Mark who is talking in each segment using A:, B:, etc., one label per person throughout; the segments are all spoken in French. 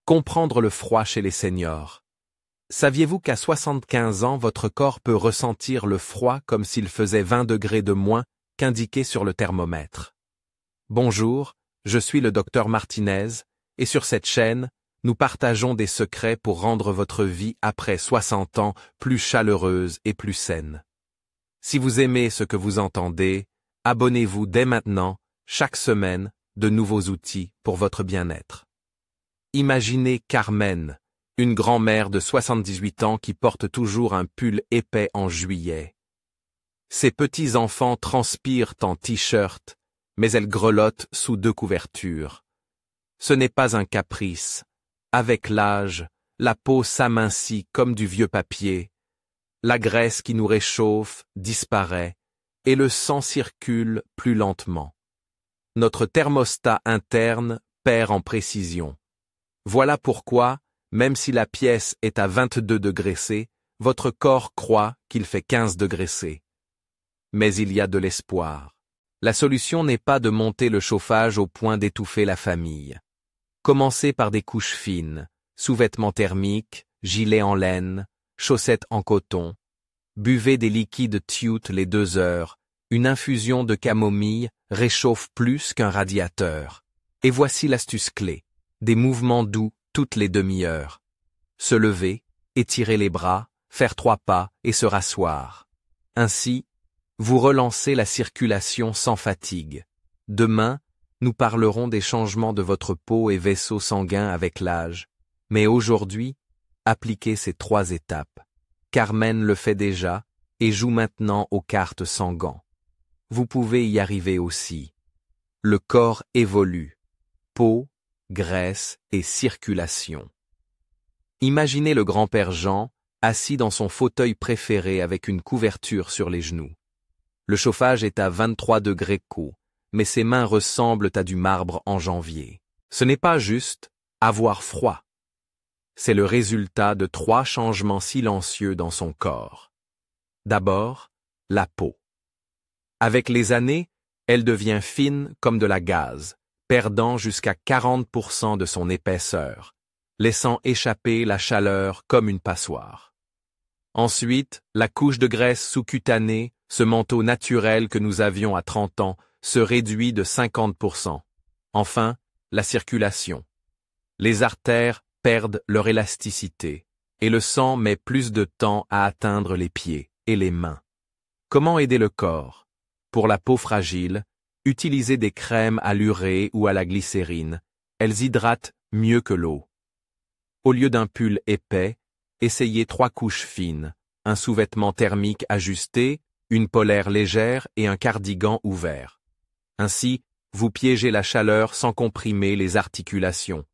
A: Comprendre le froid chez les seniors. Saviez-vous qu'à 75 ans, votre corps peut ressentir le froid comme s'il faisait 20 degrés de moins qu'indiqué sur le thermomètre? Bonjour, je suis le docteur Martinez, et sur cette chaîne, nous partageons des secrets pour rendre votre vie après 60 ans plus chaleureuse et plus saine. Si vous aimez ce que vous entendez, abonnez-vous dès maintenant, chaque semaine, de nouveaux outils pour votre bien-être. Imaginez Carmen, une grand-mère de 78 ans qui porte toujours un pull épais en juillet. Ses petits-enfants transpirent en t-shirt, mais elle grelotte sous 2 couvertures. Ce n'est pas un caprice. Avec l'âge, la peau s'amincit comme du vieux papier. La graisse qui nous réchauffe disparaît, et le sang circule plus lentement. Notre thermostat interne perd en précision. Voilà pourquoi, même si la pièce est à 22 degrés C, votre corps croit qu'il fait 15 degrés C. Mais il y a de l'espoir. La solution n'est pas de monter le chauffage au point d'étouffer la famille. Commencez par des couches fines, sous-vêtements thermiques, gilets en laine, chaussettes en coton. Buvez des liquides Tute les 2 heures. Une infusion de camomille réchauffe plus qu'un radiateur. Et voici l'astuce clé. Des mouvements doux toutes les demi-heures. Se lever, étirer les bras, faire 3 pas et se rasseoir. Ainsi, vous relancez la circulation sans fatigue. Demain, nous parlerons des changements de votre peau et vaisseaux sanguins avec l'âge. Mais aujourd'hui, appliquez ces 3 étapes. Carmen le fait déjà et joue maintenant aux cartes sans gants. Vous pouvez y arriver aussi. Le corps évolue. Peau, graisse et circulation. Imaginez le grand-père Jean, assis dans son fauteuil préféré avec une couverture sur les genoux. Le chauffage est à 23 degrés Co, mais ses mains ressemblent à du marbre en janvier. Ce n'est pas juste avoir froid. C'est le résultat de 3 changements silencieux dans son corps. D'abord, la peau. Avec les années, elle devient fine comme de la gaze, perdant jusqu'à 40% de son épaisseur, laissant échapper la chaleur comme une passoire. Ensuite, la couche de graisse sous-cutanée, ce manteau naturel que nous avions à 30 ans, se réduit de 50%. Enfin, la circulation. Les artères perdent leur élasticité, et le sang met plus de temps à atteindre les pieds et les mains. Comment aider le corps? Pour la peau fragile, utilisez des crèmes à l'urée ou à la glycérine. Elles hydratent mieux que l'eau. Au lieu d'un pull épais, essayez 3 couches fines, un sous-vêtement thermique ajusté, une polaire légère et un cardigan ouvert. Ainsi, vous piégez la chaleur sans comprimer les articulations.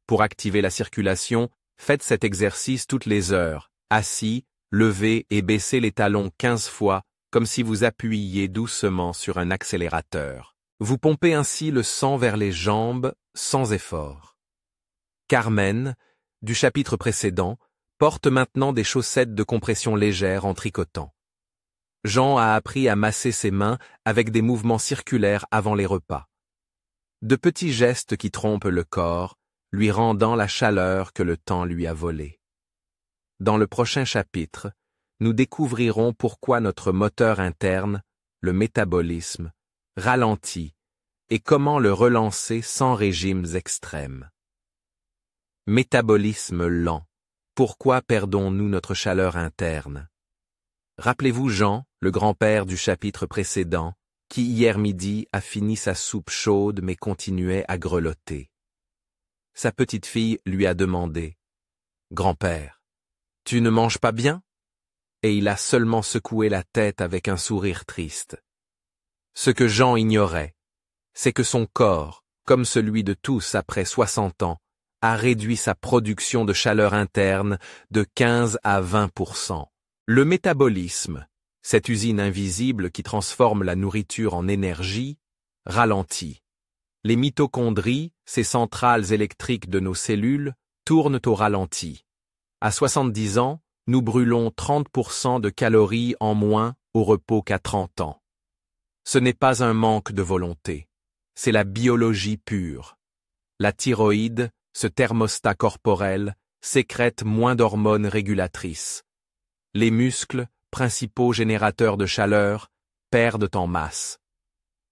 A: Pour activer la circulation, faites cet exercice toutes les heures, assis, levez et baissez les talons 15 fois, comme si vous appuyiez doucement sur un accélérateur. Vous pompez ainsi le sang vers les jambes sans effort. Carmen, du chapitre précédent, porte maintenant des chaussettes de compression légère en tricotant. Jean a appris à masser ses mains avec des mouvements circulaires avant les repas. De petits gestes qui trompent le corps, lui rendant la chaleur que le temps lui a volée. Dans le prochain chapitre, nous découvrirons pourquoi notre moteur interne, le métabolisme, ralentit et comment le relancer sans régimes extrêmes. Métabolisme lent. Pourquoi perdons-nous notre chaleur interne? Rappelez-vous Jean, le grand-père du chapitre précédent, qui hier midi a fini sa soupe chaude mais continuait à grelotter. Sa petite fille lui a demandé « Grand-père, tu ne manges pas bien ?» Et il a seulement secoué la tête avec un sourire triste. Ce que Jean ignorait, c'est que son corps, comme celui de tous après 60 ans, a réduit sa production de chaleur interne de 15 à 20%. Le métabolisme, cette usine invisible qui transforme la nourriture en énergie, ralentit. Les mitochondries, ces centrales électriques de nos cellules, tournent au ralenti. À 70 ans, nous brûlons 30% de calories en moins au repos qu'à 30 ans. Ce n'est pas un manque de volonté, c'est la biologie pure. La thyroïde, Ce thermostat corporel sécrète moins d'hormones régulatrices. Les muscles, principaux générateurs de chaleur, perdent en masse.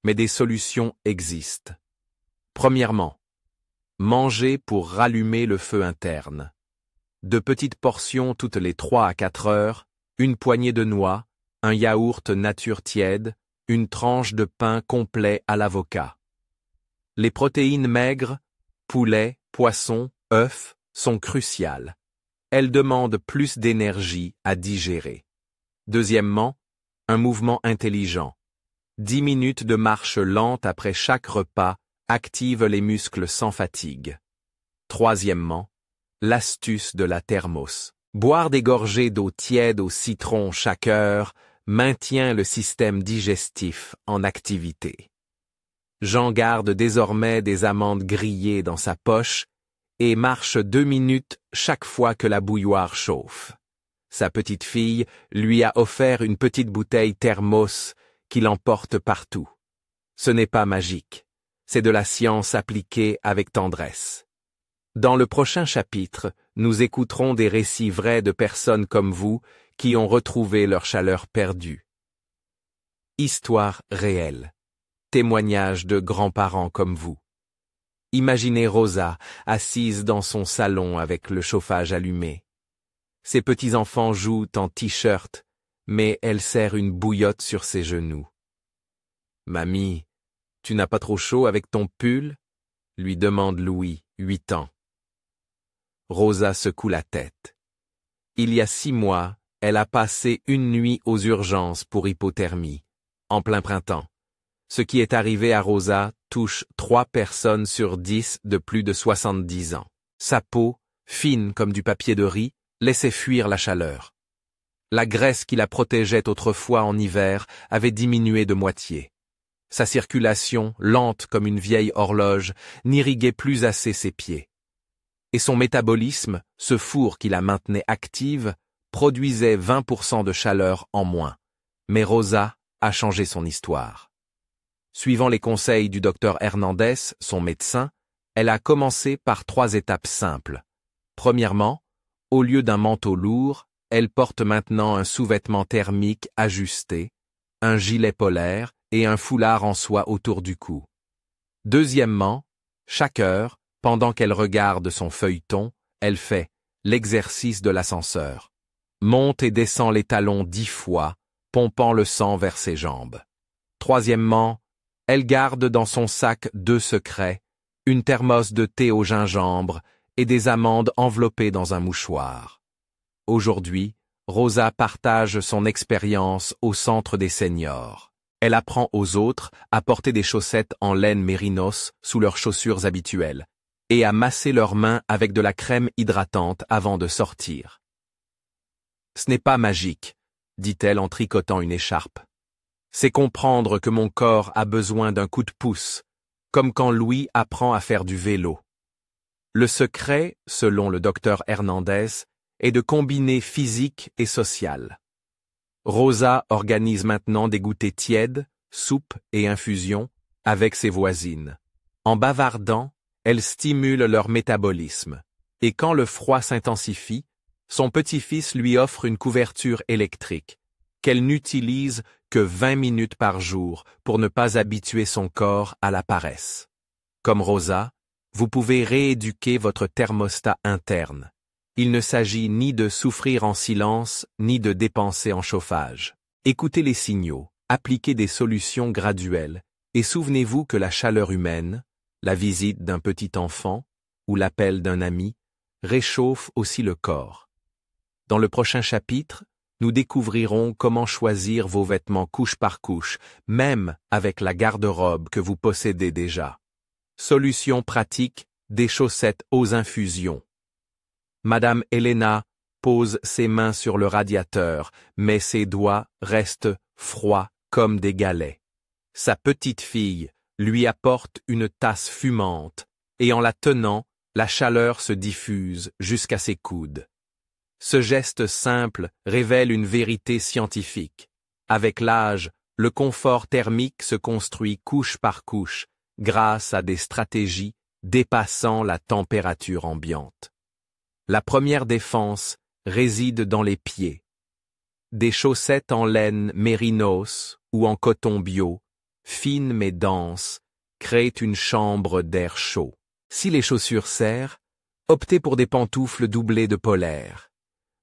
A: Mais des solutions existent. Premièrement, manger pour rallumer le feu interne. De petites portions toutes les 3 à 4 heures, une poignée de noix, un yaourt nature tiède, une tranche de pain complet à l'avocat. Les protéines maigres, poulet, poisson, œufs, sont cruciales. Elles demandent plus d'énergie à digérer. Deuxièmement, un mouvement intelligent. 10 minutes de marche lente après chaque repas active les muscles sans fatigue. Troisièmement, l'astuce de la thermos. Boire des gorgées d'eau tiède au citron chaque heure maintient le système digestif en activité. Jean garde désormais des amandes grillées dans sa poche et marche 2 minutes chaque fois que la bouilloire chauffe. Sa petite fille lui a offert une petite bouteille thermos qu'il emporte partout. Ce n'est pas magique, c'est de la science appliquée avec tendresse. Dans le prochain chapitre, nous écouterons des récits vrais de personnes comme vous qui ont retrouvé leur chaleur perdue. Histoire réelle. Témoignages de grands-parents comme vous. Imaginez Rosa assise dans son salon avec le chauffage allumé. Ses petits-enfants jouent en t-shirt, mais elle sert une bouillotte sur ses genoux. « Mamie, tu n'as pas trop chaud avec ton pull ?» lui demande Louis, 8 ans. Rosa secoue la tête. Il y a 6 mois, elle a passé une nuit aux urgences pour hypothermie, en plein printemps. Ce qui est arrivé à Rosa touche 3 personnes sur 10 de plus de 70 ans. Sa peau, fine comme du papier de riz, laissait fuir la chaleur. La graisse qui la protégeait autrefois en hiver avait diminué de moitié. Sa circulation, lente comme une vieille horloge, n'irriguait plus assez ses pieds. Et son métabolisme, ce four qui la maintenait active, produisait 20% de chaleur en moins. Mais Rosa a changé son histoire. Suivant les conseils du docteur Hernandez, son médecin, elle a commencé par 3 étapes simples. Premièrement, au lieu d'un manteau lourd, elle porte maintenant un sous-vêtement thermique ajusté, un gilet polaire et un foulard en soie autour du cou. Deuxièmement, chaque heure, pendant qu'elle regarde son feuilleton, elle fait l'exercice de l'ascenseur. Monte et descend les talons 10 fois, pompant le sang vers ses jambes. Troisièmement, elle garde dans son sac 2 secrets, une thermos de thé au gingembre et des amandes enveloppées dans un mouchoir. Aujourd'hui, Rosa partage son expérience au centre des seniors. Elle apprend aux autres à porter des chaussettes en laine mérinos sous leurs chaussures habituelles et à masser leurs mains avec de la crème hydratante avant de sortir. « Ce n'est pas magique », dit-elle en tricotant une écharpe. « C'est comprendre que mon corps a besoin d'un coup de pouce, comme quand Louis apprend à faire du vélo. » Le secret, selon le docteur Hernandez, est de combiner physique et social. Rosa organise maintenant des goûters tièdes, soupes et infusions avec ses voisines. En bavardant, elle stimule leur métabolisme. Et quand le froid s'intensifie, son petit-fils lui offre une couverture électrique, qu'elle n'utilise que 20 minutes par jour pour ne pas habituer son corps à la paresse. Comme Rosa, vous pouvez rééduquer votre thermostat interne. Il ne s'agit ni de souffrir en silence, ni de dépenser en chauffage. Écoutez les signaux, appliquez des solutions graduelles, et souvenez-vous que la chaleur humaine, la visite d'un petit enfant ou l'appel d'un ami, réchauffe aussi le corps. Dans le prochain chapitre, nous découvrirons comment choisir vos vêtements couche par couche, même avec la garde-robe que vous possédez déjà. Solution pratique, des chaussettes aux infusions. Madame Elena pose ses mains sur le radiateur, mais ses doigts restent froids comme des galets. Sa petite fille lui apporte une tasse fumante, et en la tenant, la chaleur se diffuse jusqu'à ses coudes. Ce geste simple révèle une vérité scientifique. Avec l'âge, le confort thermique se construit couche par couche, grâce à des stratégies dépassant la température ambiante. La première défense réside dans les pieds. Des chaussettes en laine mérinos ou en coton bio, fines mais denses, créent une chambre d'air chaud. Si les chaussures serrent, optez pour des pantoufles doublées de polaire.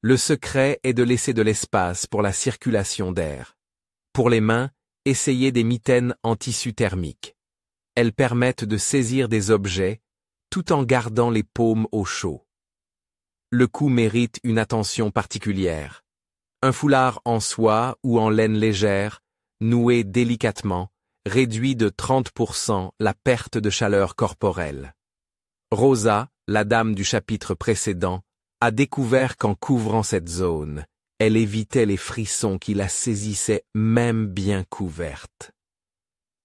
A: Le secret est de laisser de l'espace pour la circulation d'air. Pour les mains, essayez des mitaines en tissu thermique. Elles permettent de saisir des objets tout en gardant les paumes au chaud. Le cou mérite une attention particulière. Un foulard en soie ou en laine légère, noué délicatement, réduit de 30% la perte de chaleur corporelle. Rosa, la dame du chapitre précédent, a découvert qu'en couvrant cette zone, elle évitait les frissons qui la saisissaient même bien couverte.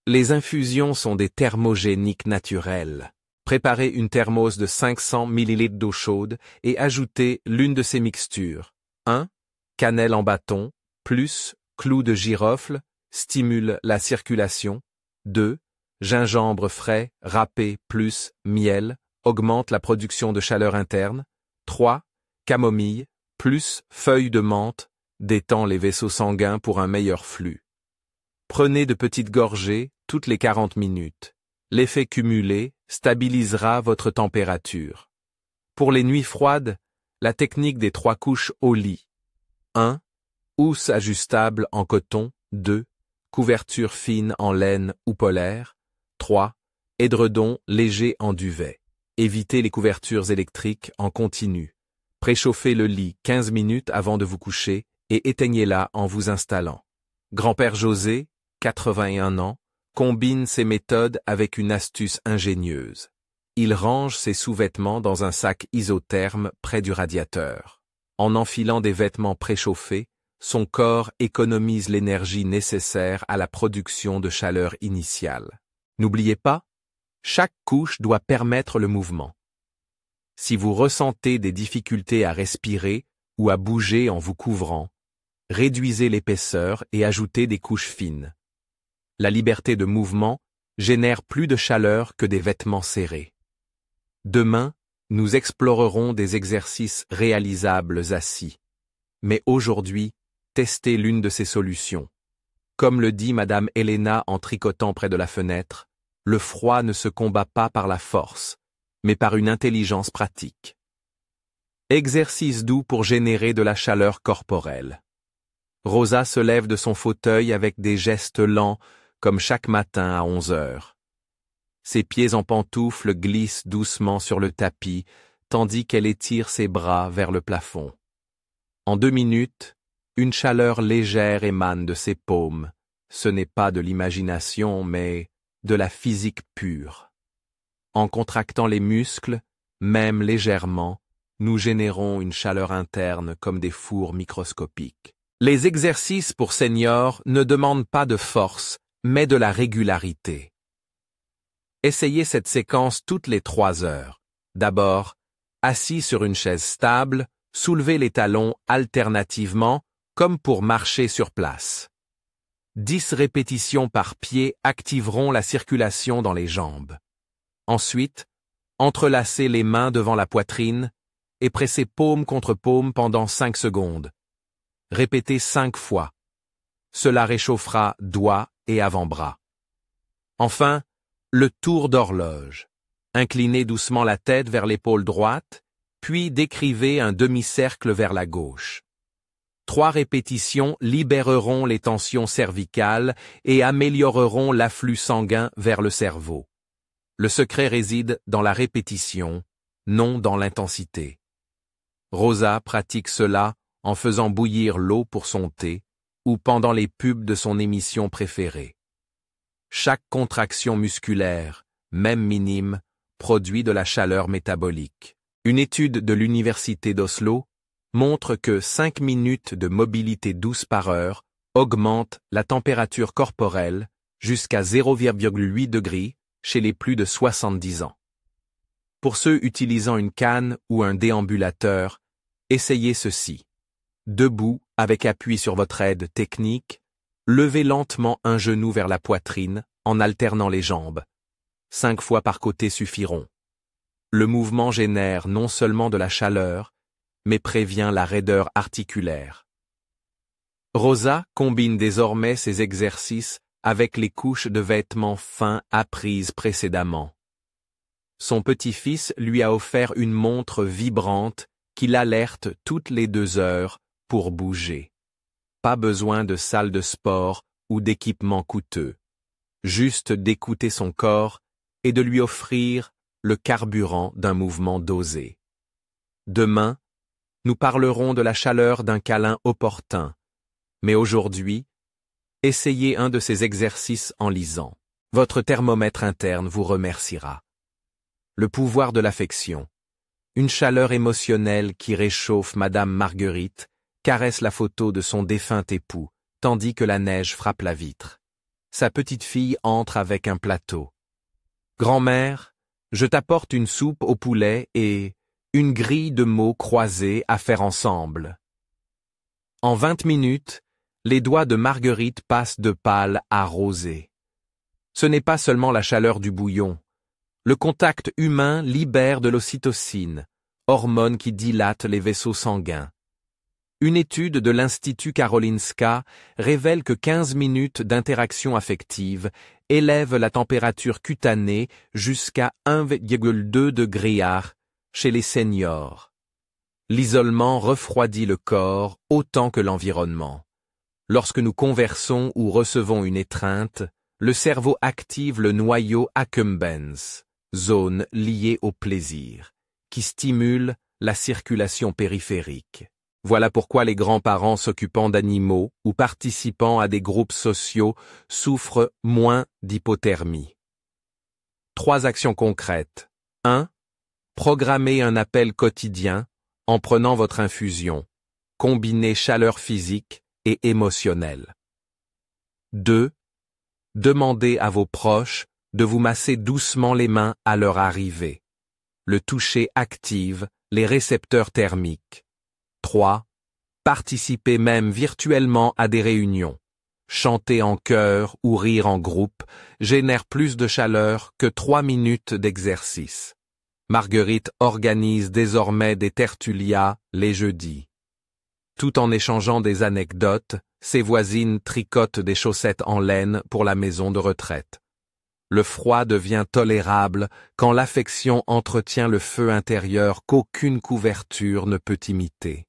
A: Les infusions sont des thermogéniques naturels. Préparez une thermos de 500 ml d'eau chaude et ajoutez l'une de ces mixtures. 1. Cannelle en bâton, plus clou de girofle, stimule la circulation. 2. Gingembre frais, râpé, plus miel, augmente la production de chaleur interne. 3. Camomille, plus feuilles de menthe, détend les vaisseaux sanguins pour un meilleur flux. Prenez de petites gorgées toutes les 40 minutes. L'effet cumulé stabilisera votre température. Pour les nuits froides, la technique des 3 couches au lit. 1. Housse ajustable en coton. 2. Couverture fine en laine ou polaire. 3. Édredon léger en duvet. Évitez les couvertures électriques en continu. Préchauffez le lit 15 minutes avant de vous coucher et éteignez-la en vous installant. Grand-père José, 81 ans, combine ces méthodes avec une astuce ingénieuse. Il range ses sous-vêtements dans un sac isotherme près du radiateur. En enfilant des vêtements préchauffés, son corps économise l'énergie nécessaire à la production de chaleur initiale. N'oubliez pas, chaque couche doit permettre le mouvement. Si vous ressentez des difficultés à respirer ou à bouger en vous couvrant, réduisez l'épaisseur et ajoutez des couches fines. La liberté de mouvement génère plus de chaleur que des vêtements serrés. Demain, nous explorerons des exercices réalisables assis. Mais aujourd'hui, testez l'une de ces solutions. Comme le dit Madame Helena en tricotant près de la fenêtre, le froid ne se combat pas par la force, mais par une intelligence pratique. Exercice doux pour générer de la chaleur corporelle. Rosa se lève de son fauteuil avec des gestes lents, comme chaque matin à 11 heures. Ses pieds en pantoufles glissent doucement sur le tapis, tandis qu'elle étire ses bras vers le plafond. En 2 minutes, une chaleur légère émane de ses paumes. Ce n'est pas de l'imagination, mais de la physique pure. En contractant les muscles, même légèrement, nous générons une chaleur interne comme des fours microscopiques. Les exercices pour seniors ne demandent pas de force, mais de la régularité. Essayez cette séquence toutes les 3 heures. D'abord, assis sur une chaise stable, soulevez les talons alternativement, comme pour marcher sur place. 10 répétitions par pied activeront la circulation dans les jambes. Ensuite, entrelacez les mains devant la poitrine et pressez paume contre paume pendant 5 secondes. Répétez 5 fois. Cela réchauffera doigts et avant-bras. Enfin, le tour d'horloge. Inclinez doucement la tête vers l'épaule droite, puis décrivez un demi-cercle vers la gauche. 3 répétitions libéreront les tensions cervicales et amélioreront l'afflux sanguin vers le cerveau. Le secret réside dans la répétition, non dans l'intensité. Rosa pratique cela en faisant bouillir l'eau pour son thé ou pendant les pubs de son émission préférée. Chaque contraction musculaire, même minime, produit de la chaleur métabolique. Une étude de l'Université d'Oslo montre que 5 minutes de mobilité douce par heure augmentent la température corporelle jusqu'à 0,8 degrés chez les plus de 70 ans. Pour ceux utilisant une canne ou un déambulateur, essayez ceci. Debout, avec appui sur votre aide technique, levez lentement un genou vers la poitrine en alternant les jambes. 5 fois par côté suffiront. Le mouvement génère non seulement de la chaleur, mais prévient la raideur articulaire. Rosa combine désormais ses exercices avec les couches de vêtements fins apprises précédemment. Son petit-fils lui a offert une montre vibrante qui l'alerte toutes les 2 heures pour bouger. Pas besoin de salle de sport ou d'équipement coûteux. Juste d'écouter son corps et de lui offrir le carburant d'un mouvement dosé. Demain, nous parlerons de la chaleur d'un câlin opportun, mais aujourd'hui, essayez un de ces exercices en lisant. Votre thermomètre interne vous remerciera. Le pouvoir de l'affection. Une chaleur émotionnelle qui réchauffe Madame Marguerite caresse la photo de son défunt époux, tandis que la neige frappe la vitre. Sa petite fille entre avec un plateau. Grand-mère, je t'apporte une soupe au poulet et une grille de mots croisés à faire ensemble. En 20 minutes, les doigts de Marguerite passent de pâle à rosé. Ce n'est pas seulement la chaleur du bouillon. Le contact humain libère de l'ocytocine, hormone qui dilate les vaisseaux sanguins. Une étude de l'Institut Karolinska révèle que 15 minutes d'interaction affective élèvent la température cutanée jusqu'à 1,2 degrés chez les seniors. L'isolement refroidit le corps autant que l'environnement. Lorsque nous conversons ou recevons une étreinte, le cerveau active le noyau accumbens, zone liée au plaisir, qui stimule la circulation périphérique. Voilà pourquoi les grands-parents s'occupant d'animaux ou participant à des groupes sociaux souffrent moins d'hypothermie. 3 actions concrètes. 1. Programmez un appel quotidien en prenant votre infusion. Combinez chaleur physique et émotionnelle. 2. Demandez à vos proches de vous masser doucement les mains à leur arrivée. Le toucher active les récepteurs thermiques. 3. Participez même virtuellement à des réunions. Chanter en chœur ou rire en groupe génère plus de chaleur que 3 minutes d'exercice. Marguerite organise désormais des tertulias les jeudis. Tout en échangeant des anecdotes, ses voisines tricotent des chaussettes en laine pour la maison de retraite. Le froid devient tolérable quand l'affection entretient le feu intérieur qu'aucune couverture ne peut imiter.